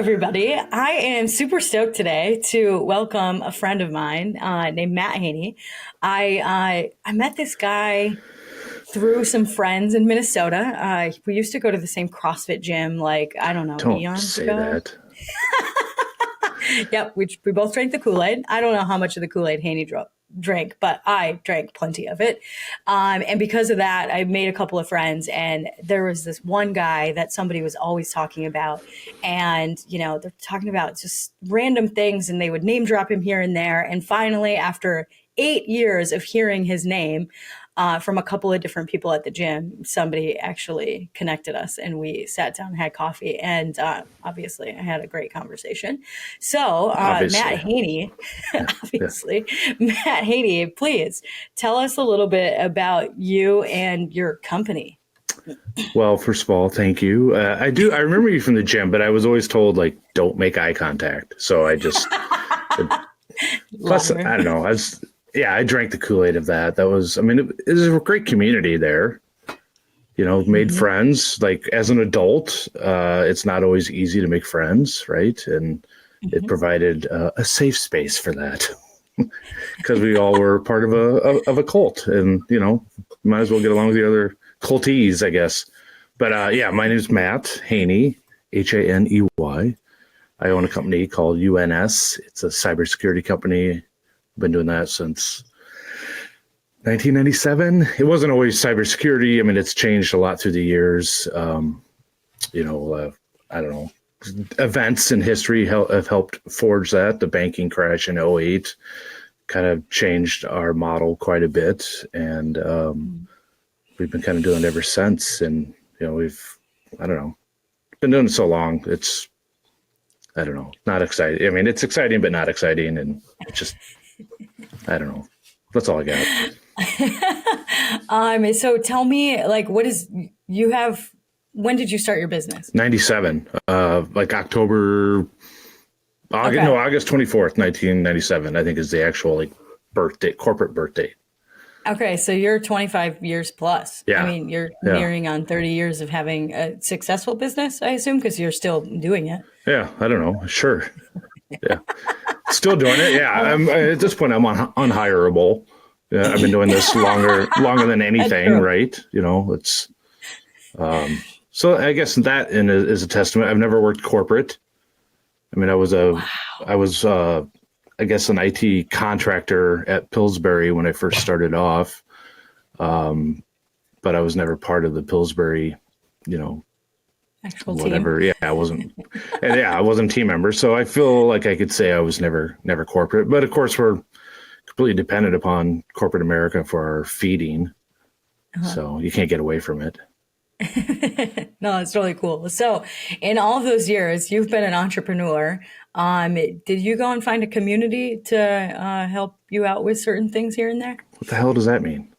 everybody. I am super stoked today to welcome a friend of mine named Matt Haney. I met this guy through some friends in Minnesota. We used to go to the same CrossFit gym, like, I don't know, Don't eons say ago. that. Yep, we both drank the Kool-Aid. I don't know how much of the Kool-Aid Haney drank, but I drank plenty of it. And because of that, I made a couple of friends, and there was this one guy that somebody was always talking about. And, they're talking about just random things, and they would name drop him here and there. And finally, after 8 years of hearing his name, from a couple of different people at the gym, somebody actually connected us, and we sat down and had coffee. And obviously, I had a great conversation. So, Matt Haney, obviously, Matt Haney, please tell us a little bit about you and your company. Well, first of all, thank you. I remember you from the gym, but I was always told, like, don't make eye contact. So I just, plus, I don't know. I drank the Kool-Aid of that. It was a great community there, made friends. Like, as an adult, it's not always easy to make friends, right? And it provided a safe space for that because we all were part of a cult, and, might as well get along with the other cultees, I guess. But my name is Matt Haney, Haney. I own a company called UNS. It's a cybersecurity company. Been doing that since 1997. It wasn't always cybersecurity. I mean, it's changed a lot through the years. I don't know. Events in history have helped forge that. The banking crash in '08 kind of changed our model quite a bit. And we've been kind of doing it ever since. And, been doing it so long. It's, not exciting. I mean, it's exciting, but not exciting. And it's just, I don't know. That's all I got. So tell me, like, when did you start your business? 97, like August 24th, 1997, I think is the actual corporate birth date. Okay. So you're 25 years plus. Yeah. I mean, you're nearing on 30 years of having a successful business, I assume, because you're still doing it. Yeah. I don't know. Sure. Yeah. Still doing it. Yeah. At this point, I'm unhireable. Yeah, I've been doing this longer than anything, right? It's, so I guess that is a testament. I've never worked corporate. I mean, I was an IT contractor at Pillsbury when I first started off. But I was never part of the Pillsbury, actual whatever. team. Yeah, I wasn't. And I wasn't a team member. So I feel like I could say I was never corporate. But of course, we're completely dependent upon corporate America for our feeding. So you can't get away from it. No, it's really cool. So in all of those years, you've been an entrepreneur. Did you go and find a community to help you out with certain things here and there? What the hell does that mean?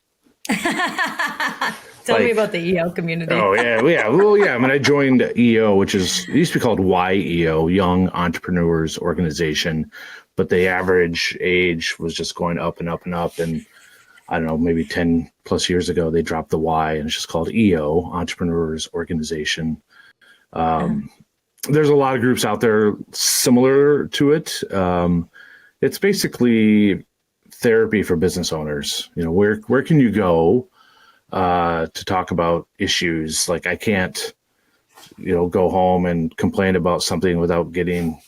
Tell me about the EO community. Oh, yeah. Well, yeah. I mean, I joined EO, which it used to be called YEO, Young Entrepreneurs Organization, but the average age was just going up and up and up. And I don't know, maybe 10 plus years ago, they dropped the Y and it's just called EO, Entrepreneurs Organization. There's a lot of groups out there similar to it. It's basically therapy for business owners. Where can you go to talk about issues? Like, I can't, go home and complain about something without getting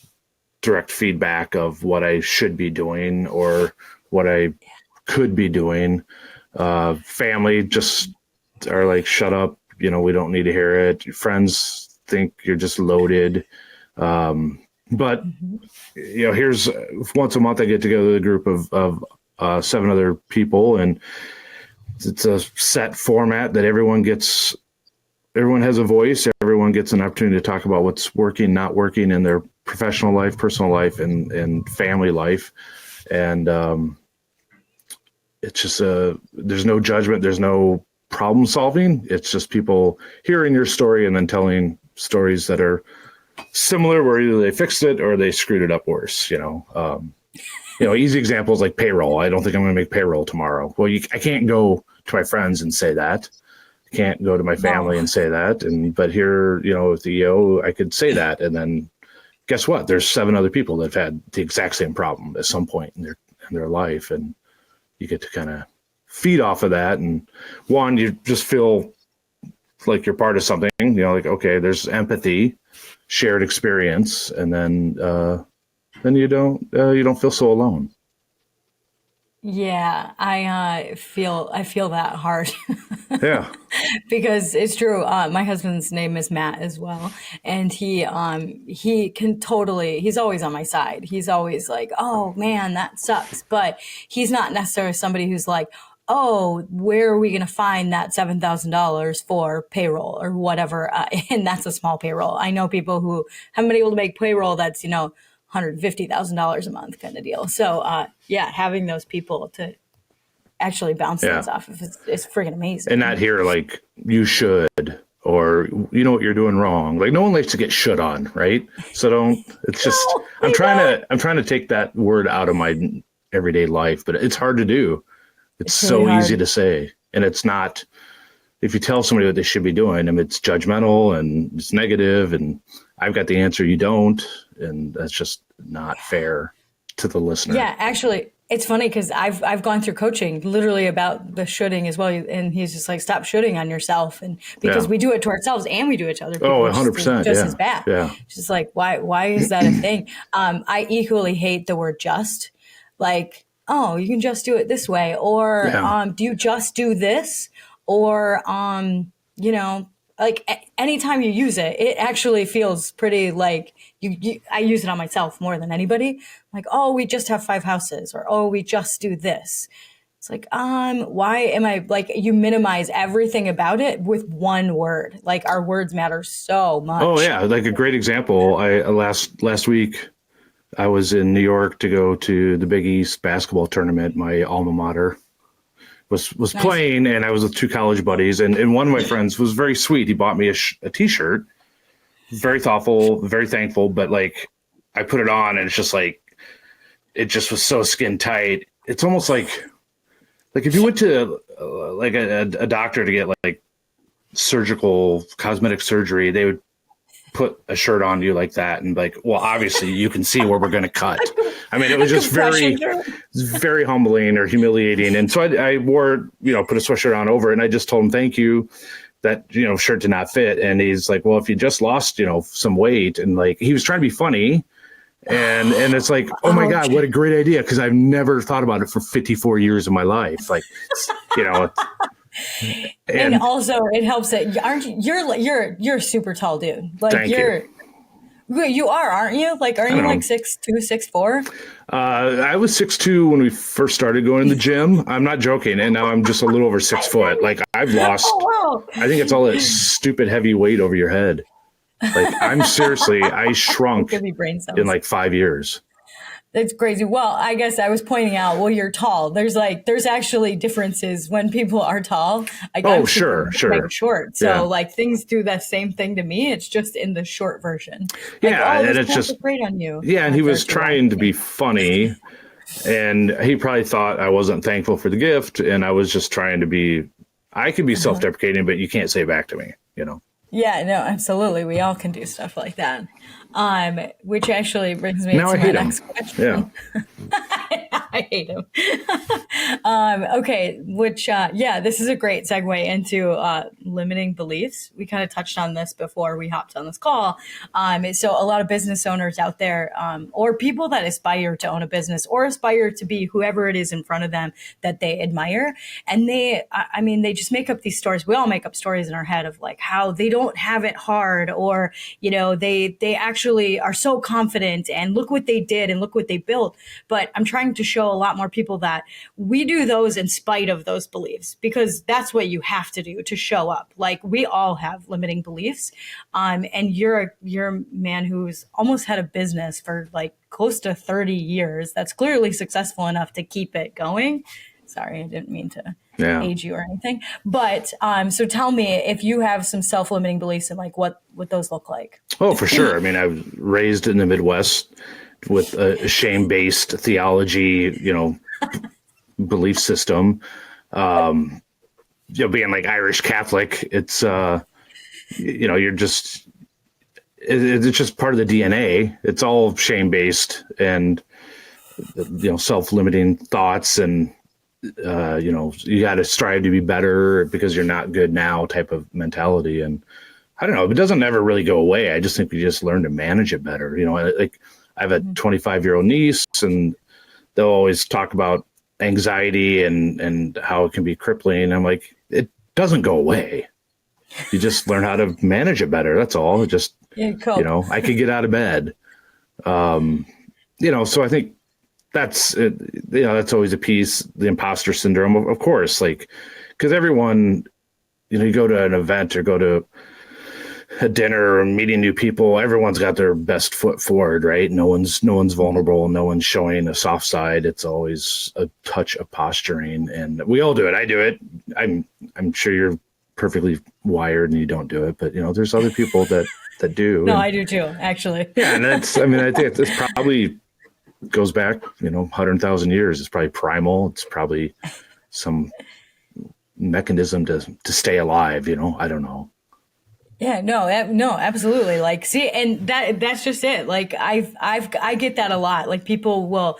direct feedback of what I should be doing or what I could be doing. Family just are like, shut up. We don't need to hear it. Your friends think you're just loaded. But here's once a month I get together with a group of 7 other people, and it's a set format that everyone has a voice. Everyone gets an opportunity to talk about what's working, not working in their professional life, personal life, and family life. And it's just there's no judgment. There's no problem solving. It's just people hearing your story and then telling stories that are similar, where either they fixed it or they screwed it up worse. Easy examples like payroll. I don't think I'm going to make payroll tomorrow. Well, I can't go to my friends and say that. I can't go to my family and say that. But here, with the EO, I could say that and then guess what? There's 7 other people that have had the exact same problem at some point in their life. And you get to kind of feed off of that. And one, you just feel like you're part of something, like, okay, there's empathy, shared experience. And then you don't feel so alone. Yeah, I feel that hard. Yeah. Because it's true. My husband's name is Matt as well, and he can totally. He's always on my side. He's always like, "Oh man, that sucks," but he's not necessarily somebody who's like, "Oh, where are we going to find that $7,000 for payroll or whatever?" And that's a small payroll. I know people who haven't been able to make payroll that's $150,000 a month kind of deal. So yeah, having those people to actually bounce things off of is freaking amazing. And not hear like you should, or you know what you're doing wrong. Like no one likes to get shit on, right? So it's just I'm trying to take that word out of my everyday life, but it's hard to do. It's so really easy to say. And it's not, if you tell somebody what they should be doing, it's judgmental and it's negative and I've got the answer, you don't. And that's just not fair to the listener. Yeah, actually, it's funny because I've gone through coaching literally about the shoulding as well. And he's just like, stop shoulding on yourself. And because we do it to ourselves and we do it to other people. 100%. Just as bad. Yeah. It's just like, why is that a thing? I equally hate the word just. Like, oh, you can just do it this way. Or do you just do this? Or, like anytime you use it, it actually feels pretty like I use it on myself more than anybody. Like, oh, we just have 5 houses, or oh, we just do this. It's like, why am I like, you minimize everything about it with one word. Like our words matter so much. Oh yeah. Like a great example. Last week I was in New York to go to the Big East basketball tournament. My alma mater was nice. Playing, and I was with 2 college buddies, and one of my friends was very sweet. He bought me a t-shirt, very thoughtful, very thankful, but like I put it on and it's just like, it just was so skin tight. It's almost like if you went to like a doctor to get like surgical cosmetic surgery, they would put a shirt on you like that and like, well, obviously you can see where we're going to cut. It was just very humbling or humiliating. And so I wore, put a sweatshirt on over it, and I just told him, thank you. That, shirt did not fit. And he's like, well, if you just lost, some weight, and like, he was trying to be funny. And it's like, oh my God, what a great idea. Cause I've never thought about it for 54 years of my life. Like, and also it helps that you're a super tall dude. Like you are, aren't you? Like, aren't you like 6'2", 6'4"? I was 6'2" when we first started going to the gym. I'm not joking. And now I'm just a little over 6 foot. Like I've lost, I think it's all that stupid heavy weight over your head. Like I shrunk in like 5 years. That's crazy. Well, I guess I was pointing out, well, you're tall. There's actually differences when people are tall. Like, sure. Short. So like things do that same thing to me. It's just in the short version. Like, yeah. And it's just great on you. Yeah. And he was trying to be funny, and he probably thought I wasn't thankful for the gift. And I was just trying to I could be self-deprecating, but you can't say it back to me, Yeah, no, absolutely. We all can do stuff like that. Which actually brings me to my next question. Yeah. I hate him. Okay, this is a great segue into limiting beliefs. We kind of touched on this before we hopped on this call. So a lot of business owners out there, or people that aspire to own a business or aspire to be whoever it is in front of them that they admire. And they just make up these stories. We all make up stories in our head of like how they don't have it hard, or, they actually are so confident and look what they did and look what they built. But I'm trying to show a lot more people that we do those in spite of those beliefs, because that's what you have to do to show up. Like we all have limiting beliefs. And you're a man who's almost had a business for like close to 30 years. That's clearly successful enough to keep it going. Sorry, I didn't mean to age you or anything. But so tell me if you have some self-limiting beliefs and like what those look like. Oh, for sure. I was raised in the Midwest with a shame-based theology, belief system. Being like Irish Catholic, it's, you're just, it's just part of the DNA. It's all shame based and, self-limiting thoughts and, you got to strive to be better because you're not good now type of mentality. And I don't know, it doesn't ever really go away. I just think we just learn to manage it better. Like I have a 25-year-old niece, and they'll always talk about anxiety and how it can be crippling. I'm like, it doesn't go away. You just learn how to manage it better. That's all. It just, cool. I could get out of bed. So I think that's it. That's always a piece, the imposter syndrome, of course, like, because everyone, you go to an event or go to a dinner or meeting new people, everyone's got their best foot forward, right? No one's vulnerable. No one's showing a soft side. It's always a touch of posturing, and we all do it. I do it. I'm sure you're perfectly wired and you don't do it, but there's other people that do. No, I do too, actually. Yeah. And I think it's probably goes back, 100,000 years. It's probably primal. It's probably some mechanism to stay alive. I don't know. Yeah, no, absolutely. Like, see, and that's just it. Like, I get that a lot. Like, people will,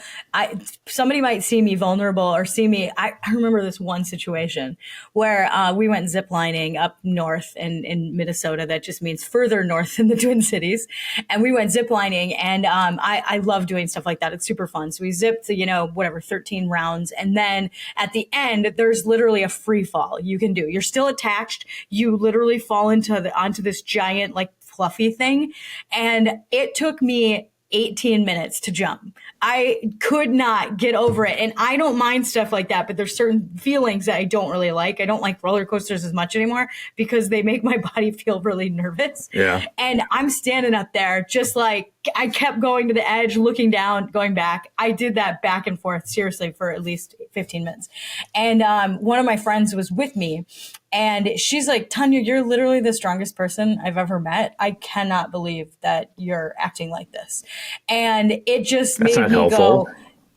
somebody might see me vulnerable or see me. I remember this one situation where we went ziplining up north in Minnesota. That just means further north in the Twin Cities. And we went ziplining, and I love doing stuff like that. It's super fun. So we zipped, 13 rounds. And then at the end, there's literally a free fall you can do. You're still attached. You literally fall onto this giant, like, fluffy thing. And it took me 18 minutes to jump. I could not get over it. And I don't mind stuff like that, but there's certain feelings that I don't really like. I don't like roller coasters as much anymore because they make my body feel really nervous. Yeah. And I'm standing up there just like, I kept going to the edge, looking down, going back. I did that back and forth, seriously, for at least 15 minutes. And one of my friends was with me, and she's like, Tanya, you're literally the strongest person I've ever met. I cannot believe that you're acting like this. And it just That's made not me helpful. go,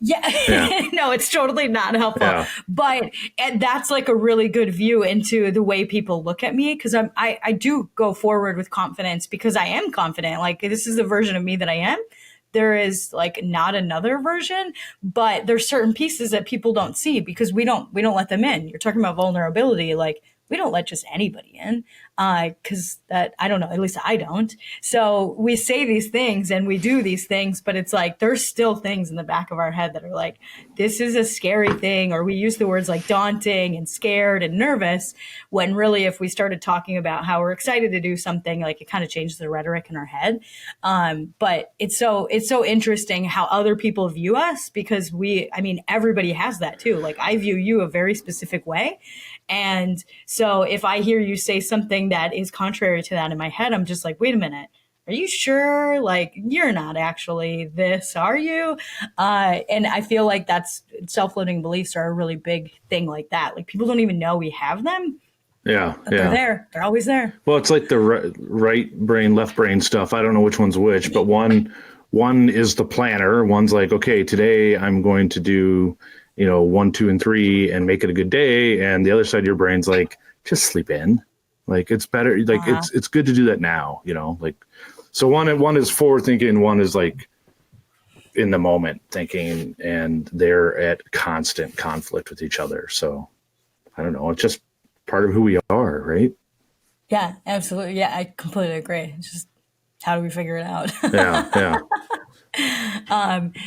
yeah. No, it's totally not helpful. Yeah. But and that's like a really good view into the way people look at me, because I do go forward with confidence because I am confident. Like, this is the version of me that I am. There is like not another version, but there's certain pieces that people don't see because we don't let them in. You're talking about vulnerability, like, we don't let just anybody in, because that, I don't know, at least I don't. So we say these things and we do these things, but it's like there's still things in the back of our head that are like, this is a scary thing, or we use the words like daunting and scared and nervous, when really if we started talking about how we're excited to do something, like, it kind of changes the rhetoric in our head. But it's so interesting how other people view us, because everybody has that too. Like, I view you a very specific way. And so if I hear you say something that is contrary to that in my head, I'm just like, wait a minute, are you sure? Like, you're not actually this, are you? And I feel like that's self-limiting beliefs are a really big thing like that. Like, people don't even know we have them. Yeah. But they're there. They're always there. Well, it's like the right brain, left brain stuff. I don't know which one's which, but one is the planner. One's like, okay, today I'm going to do 1, 2, and 3 and make it a good day. And the other side of your brain's like, just sleep in. Like, it's better. Like, it's good to do that now, like, so one is forward thinking. One is like in the moment thinking, and they're at constant conflict with each other. So I don't know. It's just part of who we are. Right. Yeah, absolutely. Yeah, I completely agree. It's just, how do we figure it out? Yeah.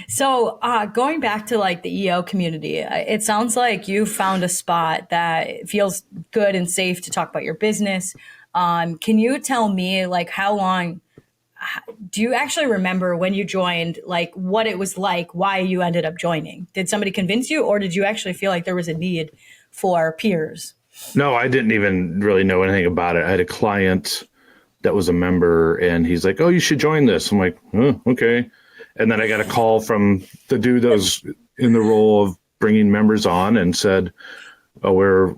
So going back to like the EO community, it sounds like you found a spot that feels good and safe to talk about your business. Can you tell me, like, how long do you actually remember when you joined, like, what it was like, why you ended up joining? Did somebody convince you, or did you actually feel like there was a need for peers? No, I didn't even really know anything about it. I had a client that was a member, and he's like, oh, you should join this. I'm like, oh, okay. And then I got a call from the dude that was in the role of bringing members on and said, oh, we're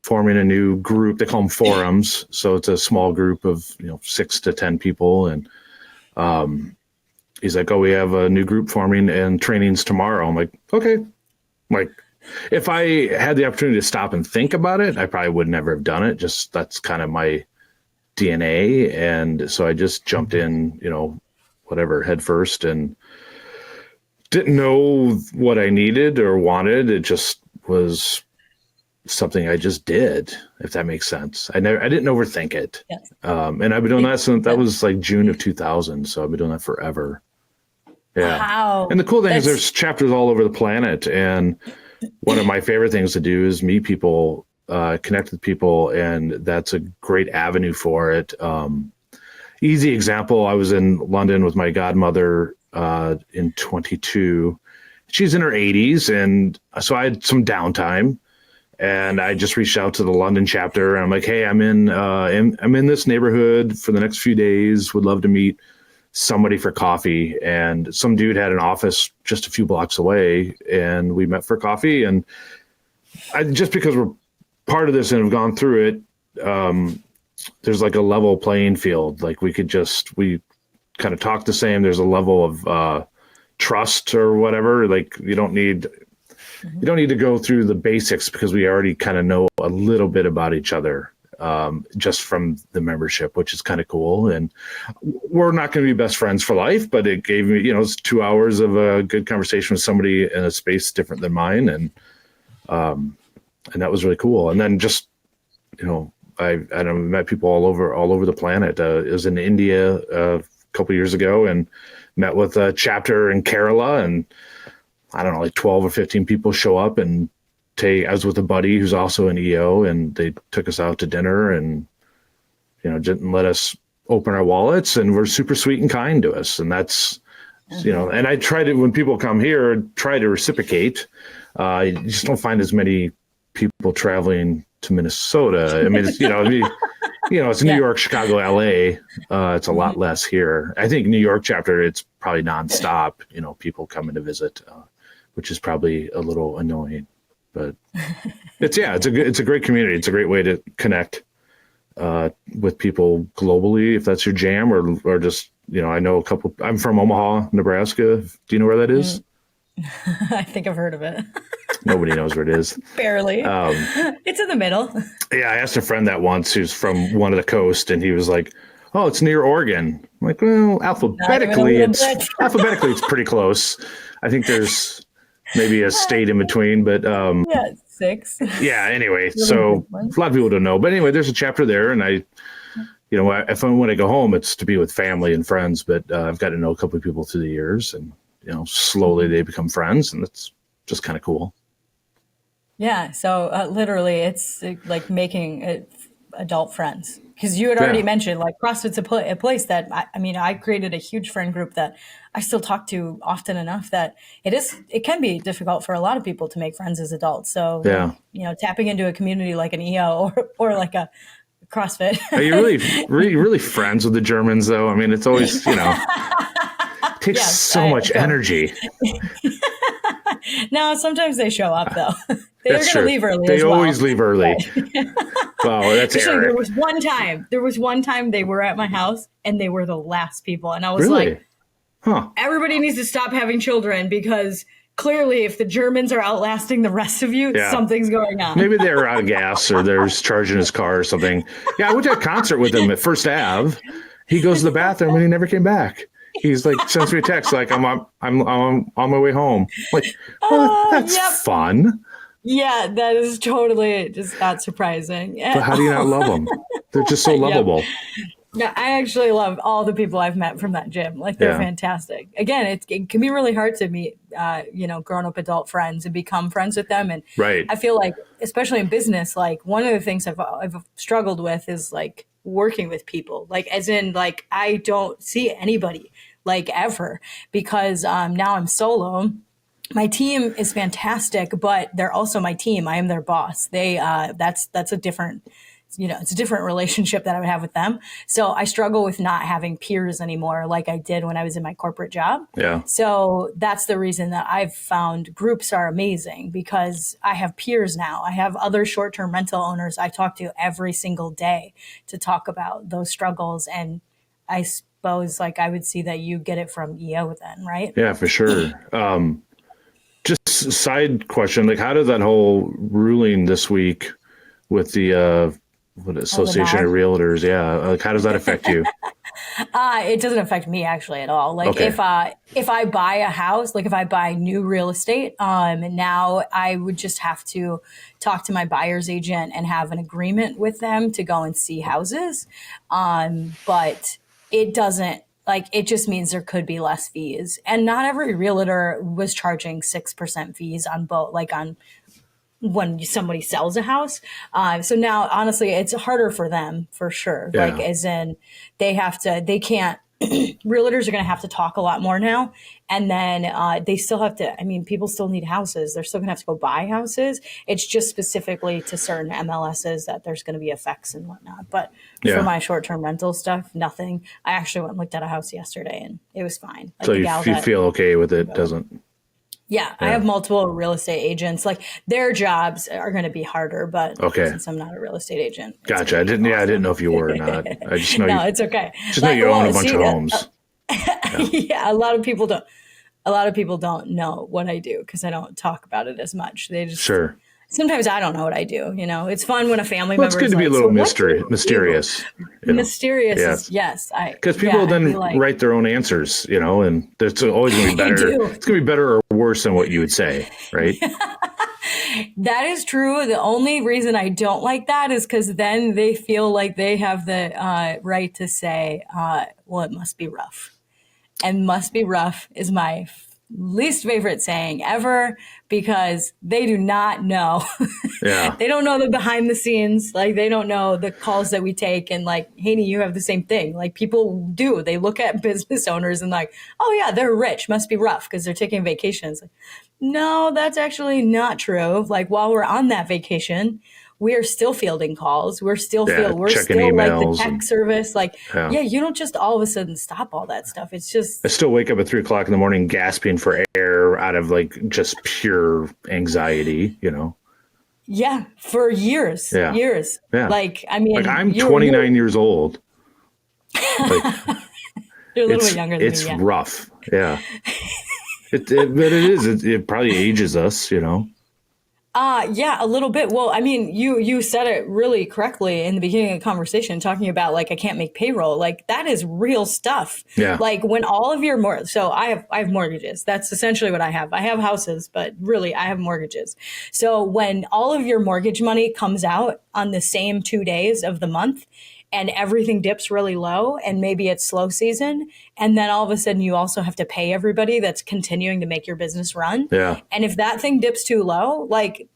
forming a new group. They call them forums. So it's a small group of 6 to 10 people. And he's like, oh, we have a new group forming and trainings tomorrow. I'm like, okay. Like, if I had the opportunity to stop and think about it, I probably would never have done it. Just that's kind of my DNA. And so I just jumped in, whatever, head first, and didn't know what I needed or wanted. It just was something I just did, if that makes sense. I didn't overthink it. Yes. And I've been doing that since that was like June of 2000. So I've been doing that forever. Yeah. Wow. And the cool thing is there's chapters all over the planet. And one of my favorite things to do is meet people, connect with people. And that's a great avenue for it. Easy example. I was in London with my godmother in 22. She's in her 80s. And so I had some downtime. And I just reached out to the London chapter, and I'm like, "Hey, I'm in this neighborhood for the next few days. Would love to meet somebody for coffee." And some dude had an office just a few blocks away, and we met for coffee. And just because we're part of this and have gone through it, there's like a level playing field. Like we kind of talk the same. There's a level of trust or whatever. Like you don't need to go through the basics because we already kind of know a little bit about each other just from the membership, which is kind of cool. And we're not going to be best friends for life, but it gave me, it's 2 hours of a good conversation with somebody in a space different than mine. And that was really cool. And then just, I met people all over the planet. I was in India a couple years ago and met with a chapter in Kerala, and I don't know, like 12 or 15 people show up, and I was with a buddy who's also an EO, and they took us out to dinner and, didn't let us open our wallets, and were super sweet and kind to us. And that's, and I try to, when people come here, try to reciprocate. You just don't find as many people traveling to Minnesota. I mean, it's New York, Chicago, LA. It's a lot less here. I think New York chapter, it's probably nonstop, people coming to visit, which is probably a little annoying, but it's a great community. It's a great way to connect with people globally, if that's your jam, or just, I know I'm from Omaha, Nebraska. Do you know where that is? I think I've heard of it. Nobody knows where it is. Barely. It's in the middle. Yeah, I asked a friend that once who's from one of the coast, and he was like, "Oh, it's near Oregon." I'm like, well, alphabetically, it's pretty close. I think there's maybe a state in between, but 6. Yeah. Anyway, so a lot of people don't know, but anyway, there's a chapter there, and when I go home, it's to be with family and friends. But I've got to know a couple of people through the years, and slowly they become friends, and it's just kind of cool. Yeah. So literally, it's like making adult friends. Because you had already mentioned, like, CrossFit's a place that, I created a huge friend group that I still talk to often enough that it can be difficult for a lot of people to make friends as adults. So, tapping into a community like an EO or like a CrossFit. Are you really friends with the Germans, though? I mean, it's always, takes so much energy. No, sometimes they show up, though. They're going to leave early. They always leave early. Wow, that's Eric. There was one time they were at my house and they were the last people. And I was everybody needs to stop having children, because clearly if the Germans are outlasting the rest of you, something's going on. Maybe they're out of gas, or they're charging his car or something. Yeah, I went to a concert with him at First Ave. He goes to the bathroom and he never came back. He's like, sends me a text like, I'm on my way home. Like, that's fun. Yeah, that is totally just not surprising. But how do you not love them? They're just so lovable. Yeah, I actually love all the people I've met from that gym. Like, they're fantastic. Again, it can be really hard to meet, grown-up adult friends and become friends with them. And I feel like, especially in business, like, one of the things I've struggled with is, like, working with people. Like, as in, like, I don't see anybody, like, ever, because now I'm solo. My team is fantastic, but they're also my team. I am their boss. That's a different, it's a different relationship that I would have with them. So I struggle with not having peers anymore, like I did when I was in my corporate job. Yeah. So that's the reason that I've found groups are amazing, because I have peers now. I have other short-term rental owners I talk to every single day to talk about those struggles. And I suppose, like, I would see that you get it from EO then, right? Yeah, for sure. Just side question, like, how did that whole ruling this week with the what Oh, the Association of NAR. Realtors. Yeah. Like, how does that affect you? It doesn't affect me actually at all. Like Okay. if I buy a house, like if I buy new real estate, now I would just have to talk to my buyer's agent and have an agreement with them to go and see houses. But it doesn't like it just means there could be less fees. And not every realtor was charging 6% fees on both like on when somebody sells a house. So now, honestly, it's harder for them for sure. Like, Yeah. as in, they can't, realtors are going to have to talk a lot more now. And then they still have to, I mean, people still need houses. They're still going to have to go buy houses. It's just specifically to certain MLSs that there's going to be effects and whatnot. But for Yeah. my short term rental stuff, nothing. I actually went and looked at a house yesterday and it was fine. Like So the you, gal you that feel okay with it? Doesn't. yeah, I Yeah. have multiple real estate agents. Like their jobs are going to be harder, but Okay. since I'm not a real estate agent, it's Gotcha. going I to be didn't. Yeah, I didn't know awesome. if you were or not. I just know No, you. it's okay. Just know you own a bunch of See, homes. Yeah. yeah, a lot of people don't. A lot of people don't know what I do because I don't talk about it as much. They just Sure. sometimes I don't know what I do. You know, it's fun when a family Well, it's member good is to be a like, "So little what do you do?" mysterious. Mysterious is Yes. yes. Because people I'd be then like, write their own answers, and it's always going to be you better. do. It's going to be better or worse than what you would say, right? That is true. The only reason I don't like that is because then they feel like they have the right to say, well, it must be rough. And must be rough is my least favorite saying ever because they do not know. Yeah. They don't know the behind the scenes. Like they don't know the calls that we take. And like, Haney, you have the same thing. Like people do. They look at business owners and like, oh yeah, they're rich. Must be rough because they're taking vacations. Like, no, that's actually not true. Like while we're on that vacation, we are still fielding calls. We're still Yeah. we're Checking still like the emails tech and service. Like, yeah. yeah, you don't just all of a sudden stop all that stuff. It's I just still wake up at 3 o'clock in the morning gasping for air out of like just pure anxiety. yeah, for years, Yeah. years. Yeah. Like, I Like mean, I'm you're 29 years old. Like you're a little it's bit younger than it's me. Yeah. rough. Yeah. But it is. It probably ages us. Yeah, a little bit. Well, I mean, you said it really correctly in the beginning of the conversation, talking about like I can't make payroll. Like that is real stuff. Yeah. Like when all of your so I have mortgages. That's essentially what I have. I have houses, but really I have mortgages. So when all of your mortgage money comes out on the same 2 days of the month, and everything dips really low and maybe it's slow season and then all of a sudden you also have to pay everybody that's continuing to make your business run Yeah. and if that thing dips too low like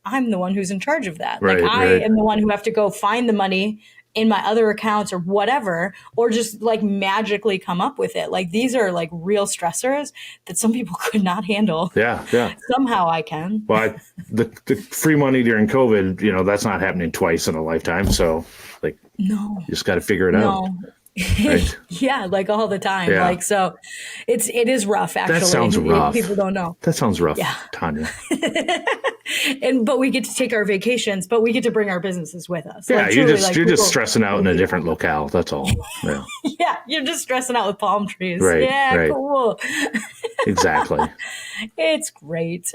I'm the one who's in charge of that. Like Right. I Right. am the one who have to go find the money in my other accounts or whatever, or just like magically come up with it. Like these are like real stressors that some people could not handle. Yeah. Yeah. Somehow I can. Well, the free money during COVID, that's not happening twice in a lifetime. So, like, No, you just got to figure it out. no. Right? Yeah, like all the time. Yeah. Like so it is rough actually. That sounds rough. People don't know. That sounds rough, Yeah. Tanya. But we get to take our vacations, but we get to bring our businesses with us. Yeah, Like, you're truly, just like, you're just people- stressing out in a different locale. That's all. Yeah. Yeah, you're just stressing out with palm trees. Right, Yeah, right. cool. Exactly. It's great.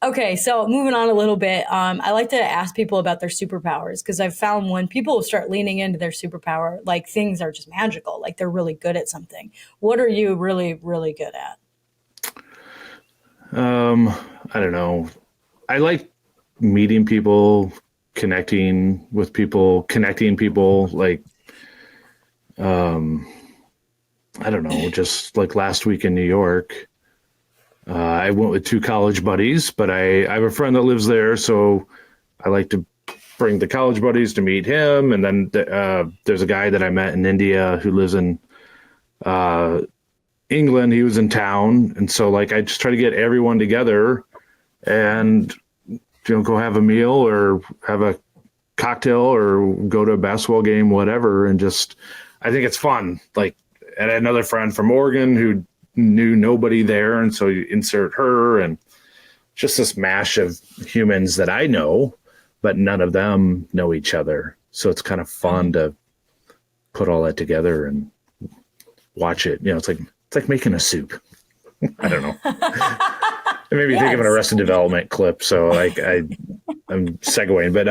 Okay, so moving on a little bit, I like to ask people about their superpowers because I've found when people start leaning into their superpower, like things are just magical, like they're really good at something. What are you really, really good at? I don't know. I like meeting people, connecting with people, connecting people. Like, I don't know. Just like last week in New York, I went with 2 college buddies, but I have a friend that lives there, so I like to bring the college buddies to meet him. And then there's a guy that I met in India who lives in England. He was in town, and so like I just try to get everyone together and go have a meal or have a cocktail or go to a basketball game, whatever. And just I think it's fun. Like, I had another friend from Oregon who knew nobody there, and so you insert her, and just this mash of humans that I know, but none of them know each other. So it's kind of fun to put all that together and watch it. It's like making a soup. I don't know. It made me think of an Arrested Development clip. So like I'm segueing, but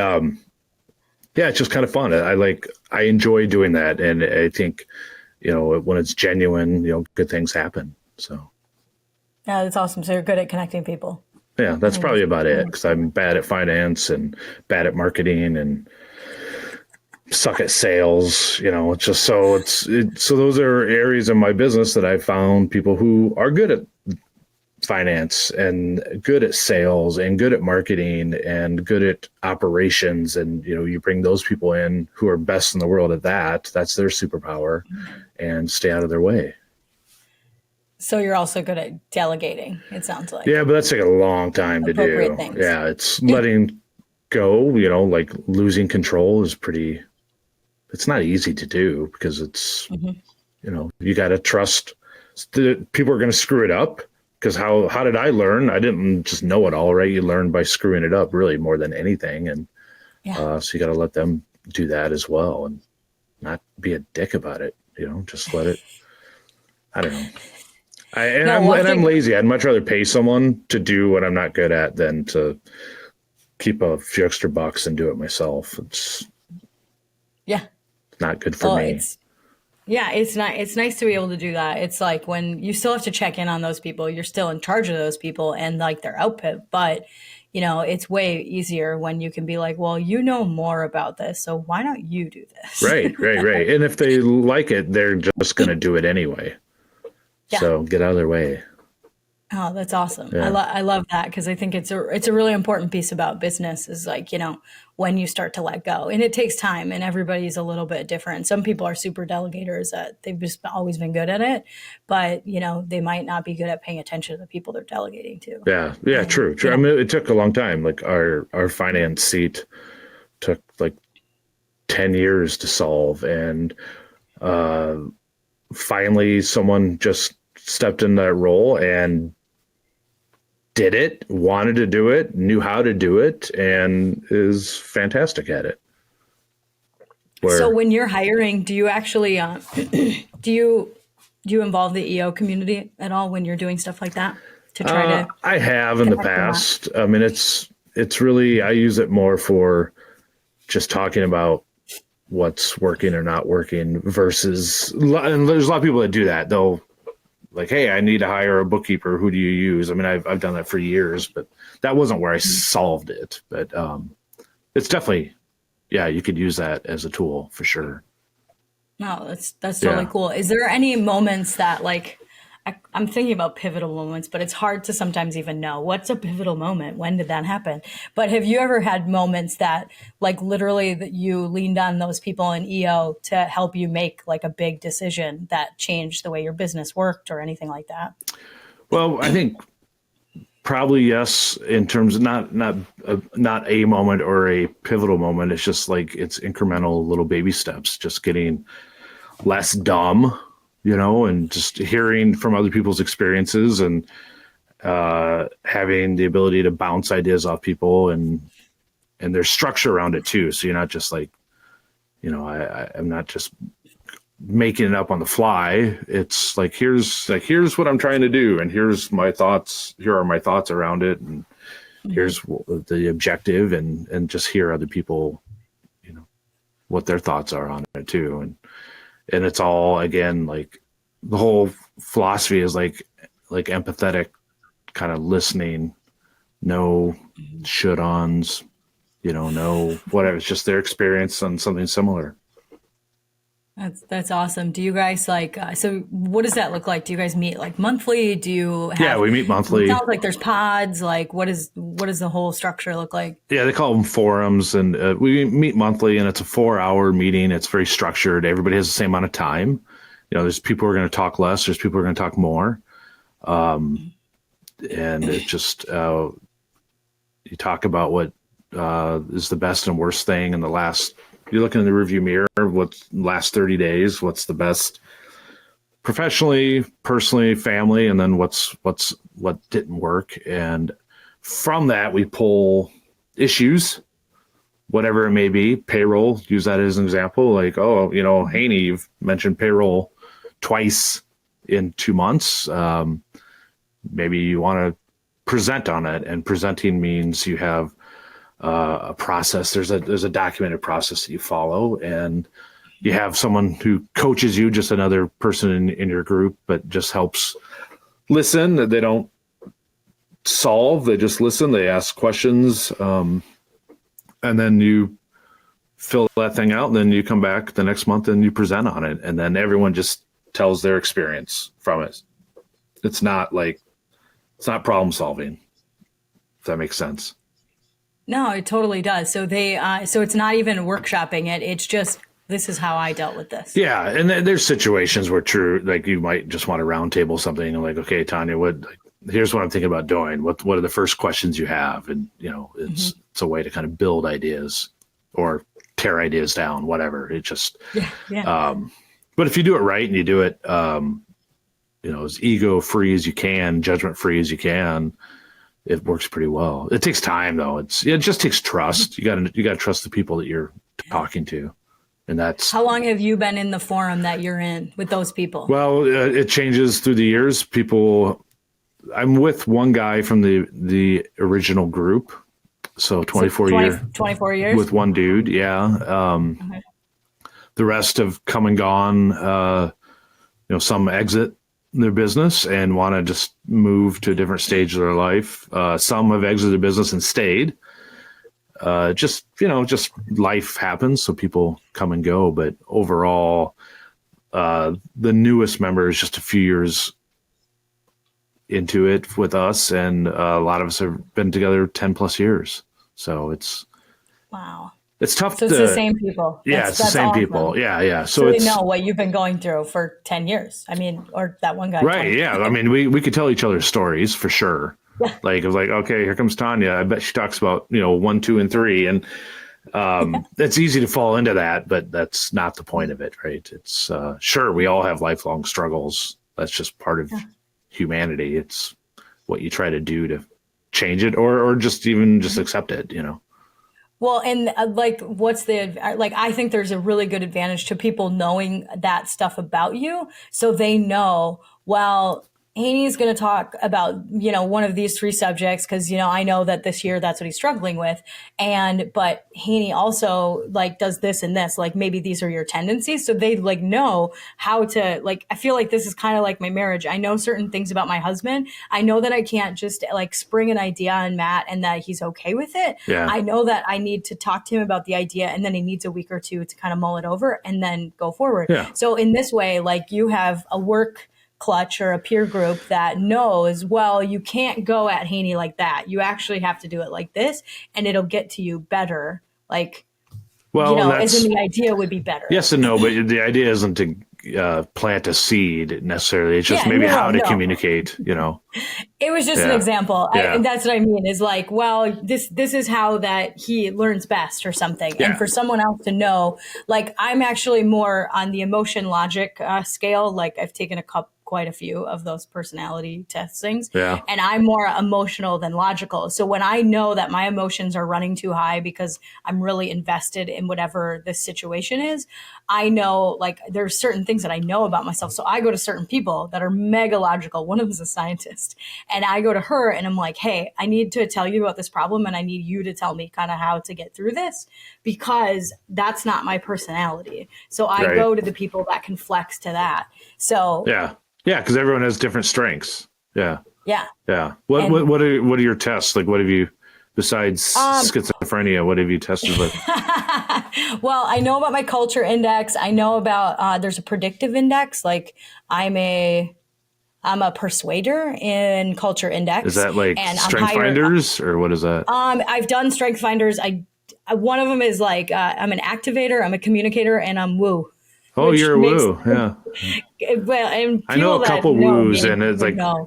Yeah, it's just kind of fun. I enjoy doing that. And I think, when it's genuine, good things happen. So, Yeah, that's awesome. So you're good at connecting people. yeah, that's And probably about it, because I'm bad at finance and bad at marketing and suck at sales. It's just so those are areas of my business that I found people who are good at finance and good at sales and good at marketing and good at operations. And, you bring those people in who are best in the world at that. That's their superpower, and stay out of their way. so you're also good at delegating, it sounds Yeah, like. but that's like a long time to Appropriate do. things. Yeah, it's letting go, like losing control is it's not easy to do, because it's, Mhm. you got to trust that people are going to screw it up. Because how did I learn? I didn't just know it all, right? You learn by screwing it up, really, more than anything. And Yeah. so you got to let them do that as well, and not be a dick about it. Just let it. I don't know. No, I'm watching. lazy. I'd much rather pay someone to do what I'm not good at than to keep a few extra bucks and do it myself. It's Yeah. not good for Well, me. it's not, it's nice to be able to do that. It's like when you still have to check in on those people, you're still in charge of those people and like their output. But, it's way easier when you can be like, well, you know more about this. So why don't you do this? Right, right, right. And if they like it, they're just going to do it anyway. Yeah. So get out of their way. Oh, that's awesome. Yeah. I love that because I think it's a really important piece about business is like, when you start to let go. And it takes time and everybody's a little bit different. Some people are super delegators that they've just always been good at it, but they might not be good at paying attention to the people they're delegating to. Yeah. Yeah. And True. True. I mean, it took a long time. Like our finance seat took like 10 years to solve. And finally someone just stepped in that role and did it, wanted to do it, knew how to do it, and is fantastic at it. so Where when you're hiring, do you actually do you involve the EO community at all when you're doing stuff like that to try to I have in the connect them up? past. I mean, it's really, I use it more for just talking about what's working or not working versus, and there's a lot of people that do that. They'll like, hey, I need to hire a bookkeeper. Who do you use? I mean, I've done that for years, but that wasn't where I solved it. But it's definitely, yeah, you could use that as a tool for sure. No, that's totally Yeah. cool. Is there any moments that like I'm thinking about pivotal moments, but it's hard to sometimes even know what's a pivotal moment. When did that happen? But have you ever had moments that like literally that you leaned on those people in EO to help you make like a big decision that changed the way your business worked or anything like that? Well, I think probably yes, in terms of not a moment or a pivotal moment. It's just like it's incremental little baby steps, just getting less dumb, and just hearing from other people's experiences, and having the ability to bounce ideas off people, and there's structure around it too. So you're not just like, I'm not just making it up on the fly. It's like, here's what I'm trying to do, and here's my thoughts. Here are my thoughts around it, and here's the objective, and just hear other people, what their thoughts are on it too, and it's all, again, like the whole philosophy is like empathetic kind of listening, no should-ons, no whatever. It's just their experience on something similar. That's awesome. Do you guys like so what does that look like? Do you guys meet like monthly? Do you Yeah, have we meet it monthly. sounds like there's pods, like what does the whole structure look like? Yeah, they call them forums, and we meet monthly, and it's a 4-hour meeting. It's very structured. Everybody has the same amount of time. There's people who are going to talk less. There's people who are going to talk more. And it's just, you talk about what is the best and worst thing in the last, you're looking in the rearview mirror, what's last 30 days, what's the best professionally, personally, family, and then what didn't work. And from that, we pull issues, whatever it may be. Payroll, use that as an example. Like, oh, Haney, you've mentioned payroll twice in 2 months. Maybe you want to present on it, and presenting means you have a process. There's a documented process that you follow, and you have someone who coaches you, just another person in your group, but just helps listen. They don't solve, they just listen, they ask questions, and then you fill that thing out, and then you come back the next month and you present on it, and then everyone just tells their experience from it. It's not problem solving, if that makes sense. No, it totally does. So so it's not even workshopping it. It's just, this is how I dealt with this. Yeah, and there's situations where like you might just want to roundtable something and like, okay, Tanya, here's what I'm thinking about doing. What are the first questions you have? And it's a way to kind of build ideas or tear ideas down, whatever. It just but if you do it right and you do it as ego free as you can, judgment free as you can, it works pretty well. It takes time though. It just takes trust. You got to trust the people that you're talking to. And that's how long have you been in the forum that you're in with those people? Well, it changes through the years. I'm with one guy from the original group. So 24 years with one dude. Yeah. Okay. The rest have come and gone. Some exit their business and want to just move to a different stage of their life. Some have exited the business and stayed. Just life happens, so people come and go. But overall, the newest member is just a few years into it with us, and a lot of us have been together 10 plus years. So it's tough. So it's the same people. Yeah, it's the same awesome people. Yeah. So they know what you've been going through for 10 years. I mean, or that one guy. Right. Yeah. I mean, we could tell each other stories for sure. Like, it was like, okay, here comes Tanya. I bet she talks about, 1, 2, and 3. And it's easy to fall into that, but that's not the point of it, right? It's sure, we all have lifelong struggles. That's just part of humanity. It's what you try to do to change it or just accept it, Well, and I think there's a really good advantage to people knowing that stuff about you. So they know, well, Haney's going to talk about, one of these 3 subjects because, I know that this year that's what he's struggling with. But Haney also does this and this, maybe these are your tendencies. So they know how to, I feel like this is kind of like my marriage. I know certain things about my husband. I know that I can't just spring an idea on Matt and that he's okay with it. Yeah. I know that I need to talk to him about the idea and then he needs a week or 2 to kind of mull it over and then go forward. Yeah. So in this way, you have a work clutch or a peer group that knows, well, you can't go at Haney like that. You actually have to do it like this, and it'll get to you better. As in the idea would be better. Yes and no, but the idea isn't to plant a seed necessarily. It's just how to communicate, It was just an example. Yeah. And that's what I mean is this is how that he learns best or something. Yeah. And for someone else to know, I'm actually more on the emotion logic scale. I've taken quite a few of those personality testings. Yeah. And I'm more emotional than logical. So when I know that my emotions are running too high because I'm really invested in whatever this situation is, I know there's certain things that I know about myself. So I go to certain people that are mega logical. One of them is a scientist. And I go to her and I'm like, hey, I need to tell you about this problem and I need you to tell me kind of how to get through this because that's not my personality. So I go to the people that can flex to that. So yeah, because everyone has different strengths. Yeah. What are your tests? What have you, besides schizophrenia, what have you tested with? Well, I know about my culture index. I know about there's a predictive index. I'm a persuader in culture index. Is that strength finders or what is that? I've done strength finders. One of them is I'm an activator, I'm a communicator, and I'm woo. Oh, you're a woo. Yeah. Well, and I know a couple woos, and it's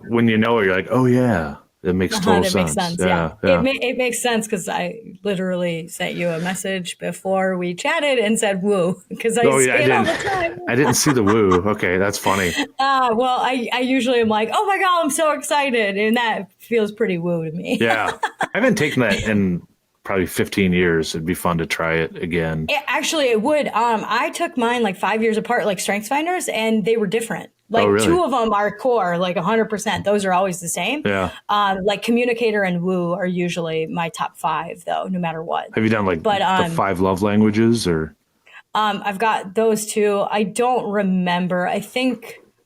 when you know it, you're like, oh yeah, it makes total sense. Makes sense. Yeah. It makes sense because I literally sent you a message before we chatted and said woo because I see it all the time. I didn't see the woo. Okay, that's funny. Well, I usually am like, oh my God, I'm so excited, and that feels pretty woo to me. Yeah, I haven't taken that in probably 15 years. It'd be fun to try it again. It would. I took mine 5 years apart, strengths finders, and they were different. Oh, Like really? two of them are core, like 100%. Those are always the same. Yeah. Like communicator and woo are usually my top five, though, no matter what. Have you done like But the five love languages or? I've got those two. I don't remember.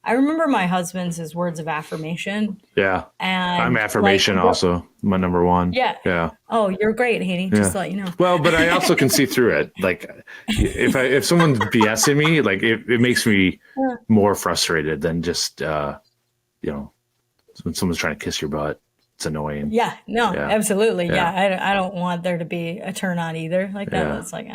I remember my husband's his words of affirmation, Yeah. I'm and like, affirmation also, my number one. yeah. Yeah. Oh, you're great, Haney. Just Yeah. to let you know. Well, but I also can see through it. Like if someone's BSing me, like it makes me more frustrated than just, when someone's trying to kiss your butt. It's annoying. Yeah, no, Yeah. absolutely. Yeah. I don't want there to be a turn on either like that. Yeah. It's like,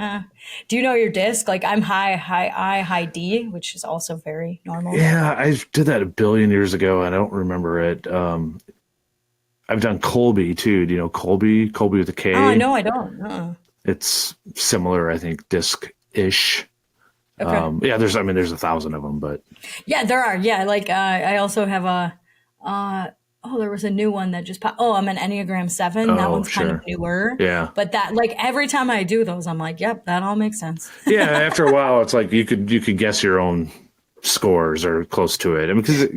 do you know your disc? Like I'm high I, high D, which is also very normal. Yeah. I did that a billion years ago. I don't remember it. I've done Colby too. Do you know Colby? Colby with a K. Oh, no, I don't. It's similar, I think, disc-ish. Okay. Yeah, there's 1,000 of them, but Yeah, there are. Yeah, like I also have there was a new one that just popped. Oh, I'm an Enneagram 7. That one's kind of sure. newer. Yeah. But that, like, every time I do those, I'm like, yep, that all makes sense. Yeah, after a while, it's like you could guess your own scores or close to it. I mean, because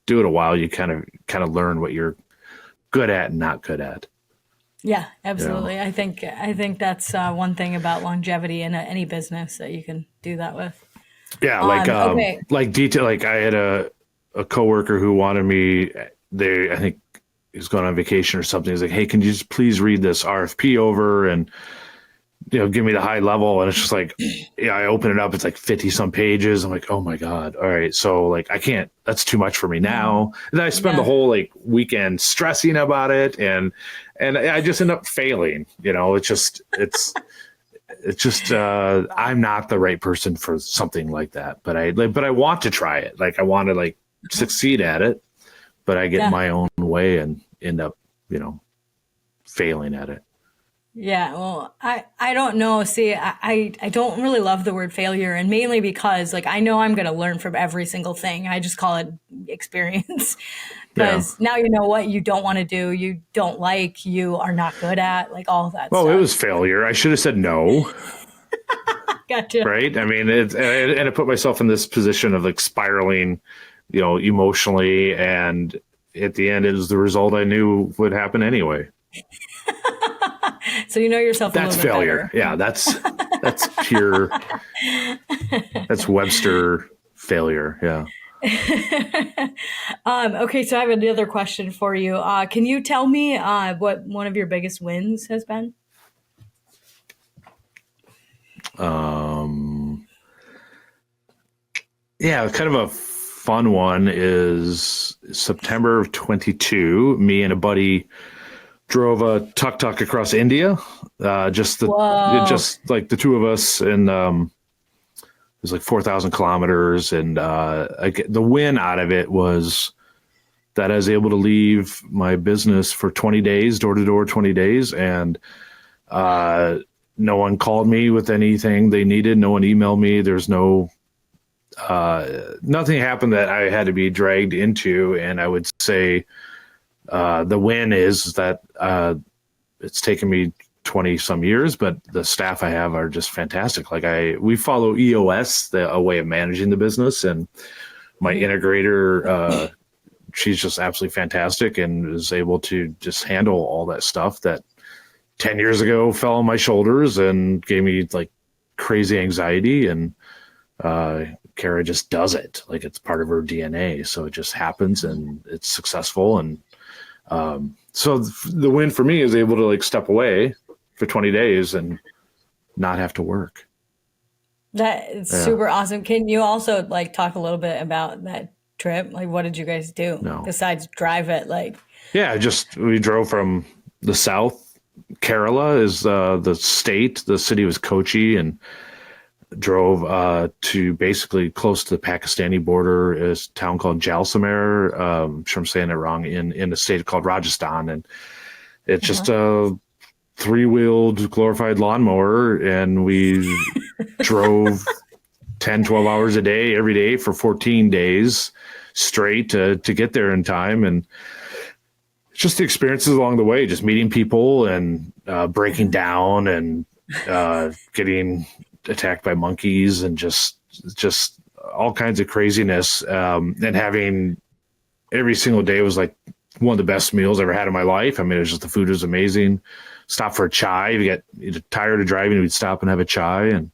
do it a while, you kind of learn what you're good at and not good at. Yeah, absolutely. I think that's one thing about longevity in any business that you can do that with. Yeah, Okay. like detail. Like I had a coworker who wanted me. I think he was going on vacation or something. He's like, "Hey, can you just please read this RFP over and give me the high level?" And it's just like, yeah, I open it up. It's like 50 some pages. I'm like, oh my god. All right, so like I can't. That's too much for me now. And then I spend the whole like weekend stressing about it, and I just end up failing. It's I'm not the right person for something like that. But I want to try it. Like I want to like succeed at it, but I get my own way and end up, failing at it. Yeah, well, I don't know. See, I don't really love the word failure, and mainly because like I know I'm going to learn from every single thing. I just call it experience because now you know what you don't want to do, you don't like, you are not good at, like all of that Well, stuff. it was failure. I should have said no. Gotcha. Right. I mean, and I put myself in this position of like spiraling, emotionally. And at the end, it was the result I knew would happen anyway. So you know yourself. That's failure. Better. Yeah. That's pure. That's Webster failure. Yeah. Okay. So I have another question for you. Can you tell me what one of your biggest wins has been? Yeah, kind of a fun one is September of 22. Me and a buddy drove a tuk-tuk across India. Just like the two of us, and it was like 4,000 kilometers. And the win out of it was that I was able to leave my business for 20 days, door to door, 20 days, and no one called me with anything they needed. No one emailed me. There's nothing happened that I had to be dragged into. And I would say the win is that it's taken me 20 some years, but the staff I have are just fantastic. Like we follow EOS, a way of managing the business, and my integrator, she's just absolutely fantastic and is able to just handle all that stuff that 10 years ago fell on my shoulders and gave me like crazy anxiety. And Kara just does it. Like it's part of her DNA. So it just happens and it's successful. And so the win for me is able to like step away for 20 days and not have to work. That is super awesome. Can you also like talk a little bit about that trip? Like, what did you guys do besides drive it? Like, yeah, we drove from the south. Kerala is the state. The city was Kochi, and drove to basically close to the Pakistani border is a town called Jaisalmer. I'm sure I'm saying it wrong, in a state called Rajasthan. And it's just a 3-wheeled glorified lawnmower. And we drove 10, 12 hours a day, every day for 14 days straight to get there in time. And just the experiences along the way, just meeting people and breaking down and getting attacked by monkeys and just all kinds of craziness. And having every single day was like one of the best meals I ever had in my life. I mean, it was just, the food was amazing. Stop for a chai. If you get tired of driving, we'd stop and have a chai. And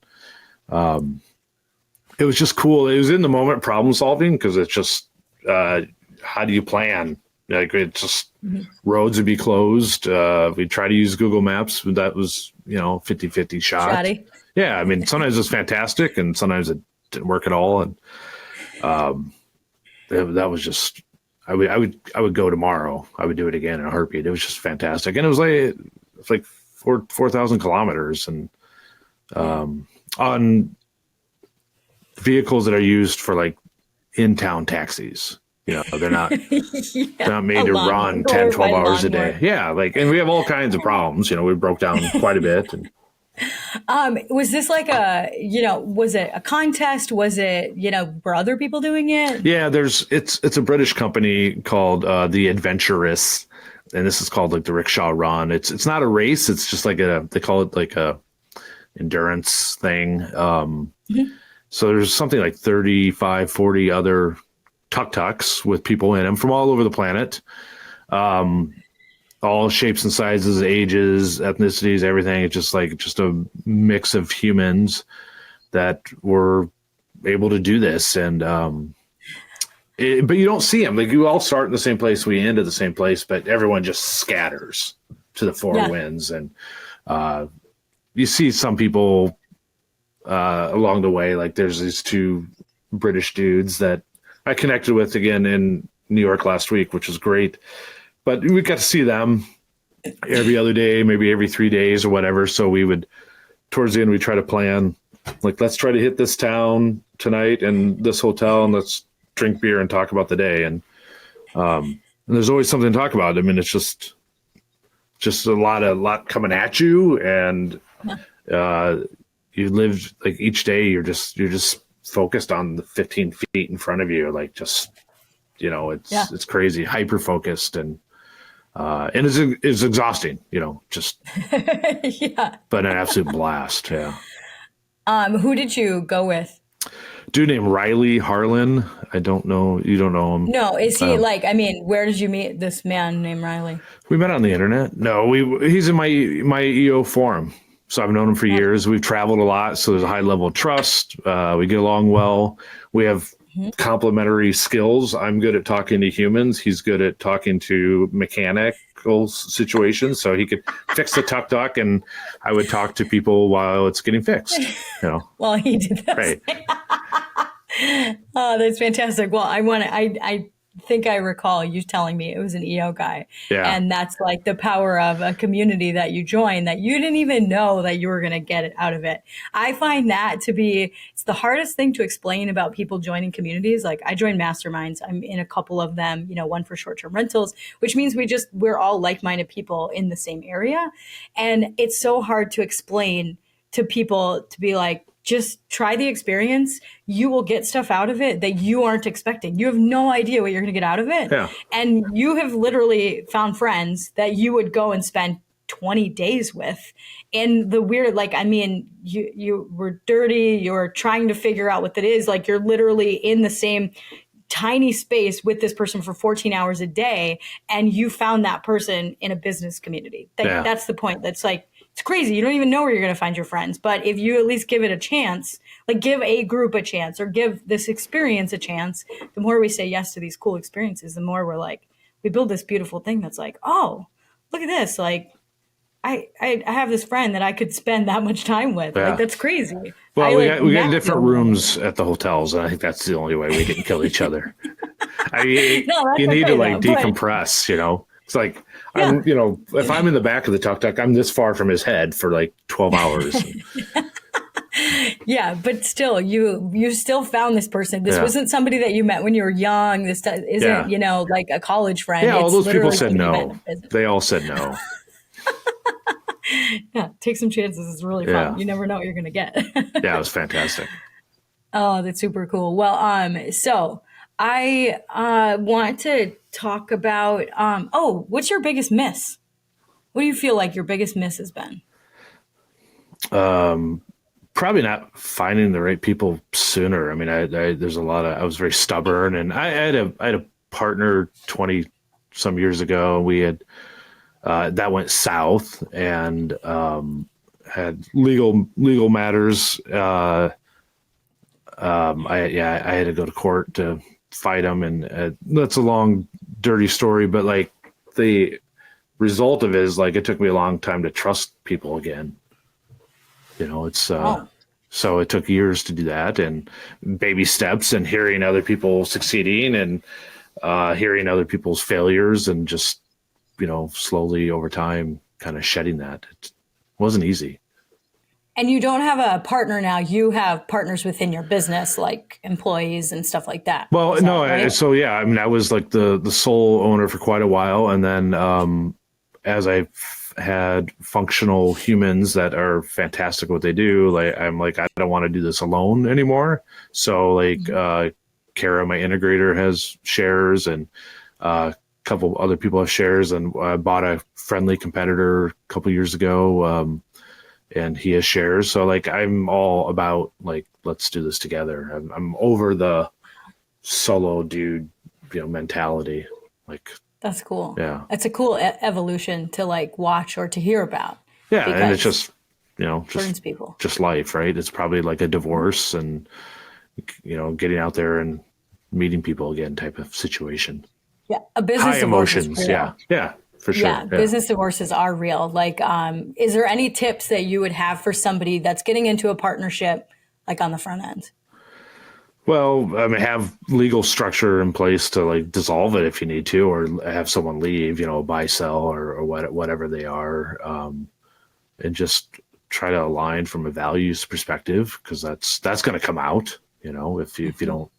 it was just cool. It was in the moment problem solving, because it's just, how do you plan? Like, it's just roads would be closed. We'd try to use Google Maps, but that was, 50-50 shot. Shoddy. Yeah. I mean, sometimes it's fantastic and sometimes it didn't work at all. And that was just, I would go tomorrow. I would do it again in a heartbeat. It was just fantastic. And it was like 4,000 kilometers, and on vehicles that are used for like in-town taxis. They're not they're not made to run 10, 12 hours a day. Yeah, and we have all kinds of problems. We broke down quite a bit. And was this like was it a contest? Was it, were other people doing it? Yeah, it's a British company called The Adventurous, and this is called like the Rickshaw Run. It's not a race. It's just like they call it like a endurance thing. So there's something like 35, 40 other tuk-tuks with people in them from all over the planet, all shapes and sizes, ages, ethnicities, everything. It's just a mix of humans that were able to do this. And but you don't see them. Like, you all start in the same place, we end at the same place, but everyone just scatters to the four winds. And you see some people along the way. Like, there's these two British dudes that I connected with again in New York last week, which was great. But we got to see them every other day, maybe every 3 days or whatever. So we would, towards the end, we try to plan, like, let's try to hit this town tonight and this hotel, and let's drink beer and talk about the day. And there's always something to talk about. I mean, it's just a lot coming at you, and you live, like, each day you're just focused on the 15 feet in front of you, like, just, it's crazy, hyper focused, and it's exhausting, just but an absolute blast. Yeah. Who did you go with? Dude named Riley Harlan. I don't know. You don't know him? No. Is he where did you meet this man named Riley? We met on the internet. No, he's in my EO forum. So I've known him for years. We've traveled a lot, so there's a high level of trust. We get along well. We have complementary skills. I'm good at talking to humans. He's good at talking to mechanical situations. So he could fix the tuk-tuk, and I would talk to people while it's getting fixed. While he did that. Right. Oh, that's fantastic. Well, I think I recall you telling me it was an EO guy. Yeah. And that's like the power of a community that you join that you didn't even know that you were going to get it out of it. I find that to be, it's the hardest thing to explain about people joining communities. Like, I joined masterminds. I'm in a couple of them, one for short-term rentals, which means we're all like-minded people in the same area. And it's so hard to explain to people to be like, just try the experience. You will get stuff out of it that you aren't expecting. You have no idea what you're going to get out of it. Yeah. And you have literally found friends that you would go and spend 20 days with. And the weird, you were dirty. You're trying to figure out what that is. Like, you're literally in the same tiny space with this person for 14 hours a day. And you found that person in a business community. That's the point. That's like, it's crazy. You don't even know where you're going to find your friends. But if you at least give it a chance, like, give a group a chance or give this experience a chance, the more we say yes to these cool experiences, the more we're like, we build this beautiful thing that's like, oh, look at this. Like, I have this friend that I could spend that much time with. Yeah. Like, that's crazy. Well, we got different rooms at the hotels, and I think that's the only way we didn't kill each other. You need to decompress, It's like, I'm, if I'm in the back of the tuk-tuk, I'm this far from his head for like 12 hours. Yeah, but still, you still found this person. This wasn't somebody that you met when you were young. This isn't, like a college friend. Yeah, all those people said no. They all said no. Yeah, take some chances. It's really fun. You never know what you're going to get. Yeah, it was fantastic. Oh, that's super cool. Well, so I want to talk about, what's your biggest miss? What do you feel like your biggest miss has been? probably not finding the right people sooner. I mean, there's a lot of, I was very stubborn, and I had a partner 20 some years ago. We had, that went south, and, had legal matters. I had to go to court to fight him, and that's a long, dirty story. But like the result of it is like it took me a long time to trust people again. It's so it took years to do that, and baby steps, and hearing other people succeeding, and hearing other people's failures, and just slowly over time, kind of shedding that. It wasn't easy. And you don't have a partner now. You have partners within your business, like employees and stuff like that. Well, no, right? So yeah, I mean, I was like the sole owner for quite a while, and then as I've had functional humans that are fantastic at what they do, like I'm like, I don't want to do this alone anymore. So like, Kara, my integrator, has shares, and a couple other people have shares, and I bought a friendly competitor a couple years ago. And he has shares. So like, I'm all about like, let's do this together. I'm over the solo dude, mentality. Like, that's cool. Yeah. It's a cool evolution to like watch or to hear about. Yeah. And it's just, burns people. Just life, right? It's probably like a divorce, and, getting out there and meeting people again type of situation. Yeah. A business high emotions. Yeah. Yeah. For sure. Yeah, business divorces are real. Like, is there any tips that you would have for somebody that's getting into a partnership, like on the front end? Well, I mean, have legal structure in place to like dissolve it if you need to, or have someone leave, buy, sell, or whatever they are, and just try to align from a values perspective, because that's going to come out, if you don't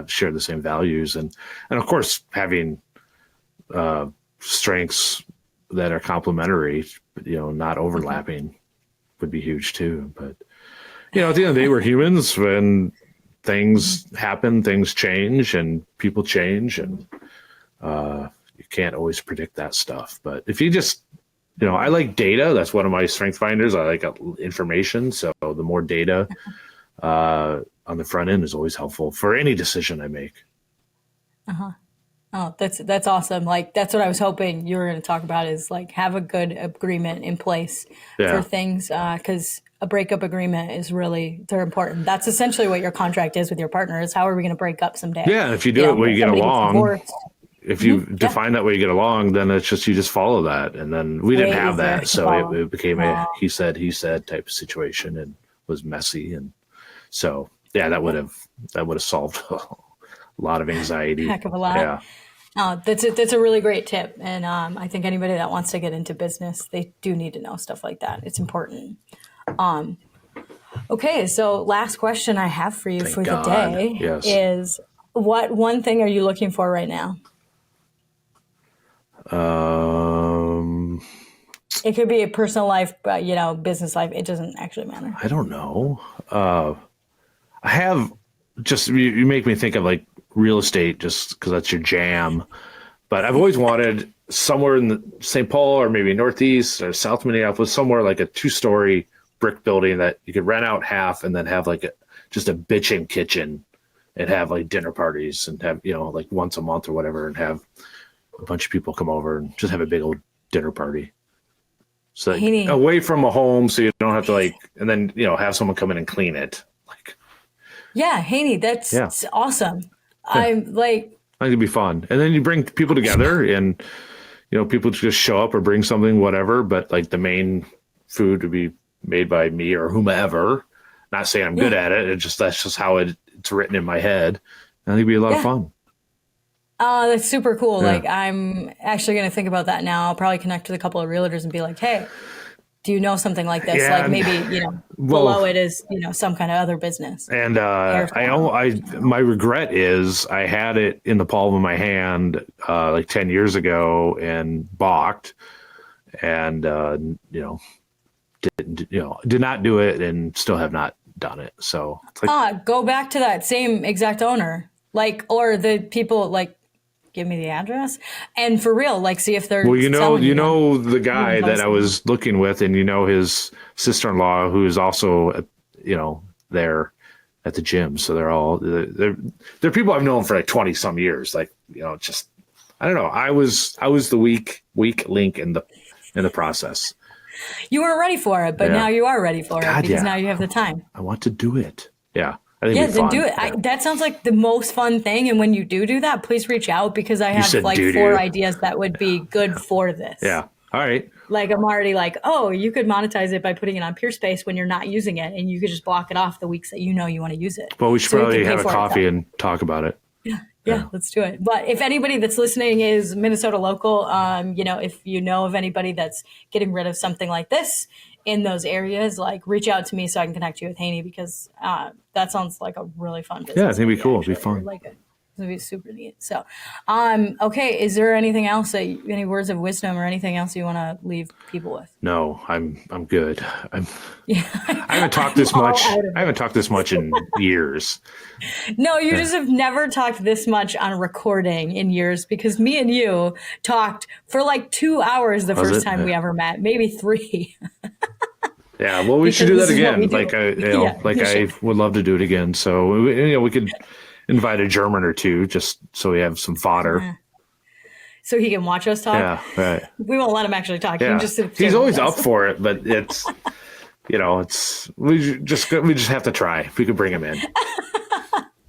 share the same values, and of course having strengths that are complementary, not overlapping, would be huge too. But, at the end of the day, we're humans. When things happen, things change, and people change, and you can't always predict that stuff. But if you just, I like data. That's one of my strength finders. I like information. So the more data on the front end is always helpful for any decision I make. Oh, that's awesome. Like, that's what I was hoping you were going to talk about, is like have a good agreement in place for things. Cause a breakup agreement is they're important. That's essentially what your contract is with your partner, is how are we going to break up someday? Yeah. If you do it where you get along, if you define that way you get along, then it's just, you just follow that. And then we didn't have that. So it became a he said type of situation, and was messy. And so, that would have solved a lot of anxiety. Heck of a lot. Yeah. That's a really great tip. And I think anybody that wants to get into business, they do need to know stuff like that. It's important. Okay, so last question I have for you for the day is, what one thing are you looking for right now? It could be a personal life, but business life. It doesn't actually matter. I don't know. I have you make me think of like real estate, just because that's your jam. But I've always wanted somewhere in the St. Paul, or maybe Northeast or South Minneapolis, somewhere like a 2-story brick building that you could rent out half, and then have like just a bitchin' kitchen, and have like dinner parties, and have, like once a month or whatever, and have a bunch of people come over and just have a big old dinner party. So like, away from a home, so you don't have to like, and then, have someone come in and clean it. Like, yeah, Haney, that's awesome. Yeah. I'm like, I think it'd be fun. And then you bring people together, and, people just show up or bring something, whatever. But like the main food would be made by me or whomever. Not saying I'm good at it. That's just how it's written in my head. I think it'd be a lot of fun. Oh, that's super cool. Yeah. Like, I'm actually going to think about that now. I'll probably connect with a couple of realtors and be like, hey, do you know something like this? Yeah, like maybe, below it is, some kind of other business. And my regret is I had it in the palm of my hand like 10 years ago and balked, and, did not do it, and still have not done it. So it's like, go back to that same exact owner, like, or the people, like, give me the address, and for real, like, see if they're the guy that I was looking with, and his sister-in-law, who is also there at the gym. So they're people I've known for like 20 some years. Like, just, I don't know. I was the weak link in the process. You weren't ready for it, but now you are ready for it because now you have the time. I want to do it. Yeah. I think Yeah, it'd be then fun. do it. Yeah. That sounds like the most fun thing. And when you do that, please reach out because I have like doo-doo. 4 ideas that would be good for this. Yeah. All right. Like I'm already like, oh, you could monetize it by putting it on Peerspace when you're not using it, and you could just block it off the weeks that you want to use it. Well, we should probably have a coffee and talk about it. Yeah, let's do it. But if anybody that's listening is Minnesota local, if you know of anybody that's getting rid of something like this in those areas, like reach out to me so I can connect you with Haney because that sounds like a really fun business. Yeah, I think it'd be cool. Actually. It'd be fun. Like it. It'd be super neat. So, okay. Is there anything else any words of wisdom or anything else you want to leave people with? No, I'm good. I haven't talked this much. I haven't talked this much in years. No, you just have never talked this much on a recording in years because me and you talked for like 2 hours the first time we ever met, maybe 3. Yeah, well, we should do that again. I would love to do it again. So we could invite a German or two just so we have some fodder. So he can watch us talk. Yeah, right. We won't let him actually talk. Yeah. He's always up for it, but it's we just have to try. We could bring him in.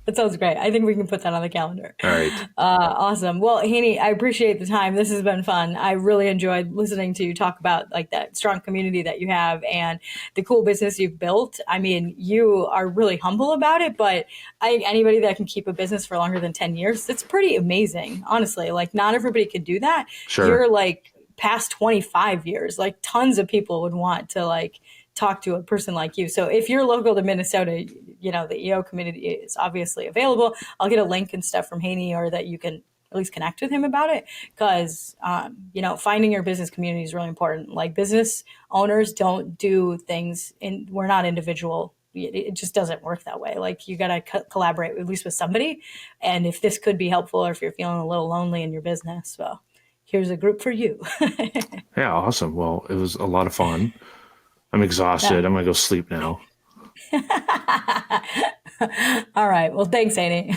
That sounds great. I think we can put that on the calendar. All right. Awesome. Well, Haney, I appreciate the time. This has been fun. I really enjoyed listening to you talk about like that strong community that you have and the cool business you've built. I mean, you are really humble about it, but anybody that can keep a business for longer than 10 years, that's pretty amazing. Honestly, like not everybody could do that. Sure. You're like past 25 years, like tons of people would want to like talk to a person like you. So if you're local to Minnesota, the EO community is obviously available. I'll get a link and stuff from Haney or that you can at least connect with him about it because, finding your business community is really important. Like business owners don't do things we're not individual. It just doesn't work that way. Like you got to collaborate at least with somebody. And if this could be helpful or if you're feeling a little lonely in your business, well, here's a group for you. Yeah. Awesome. Well, it was a lot of fun. I'm exhausted. Yeah. I'm going to go sleep now. All right. Well, thanks, Haney.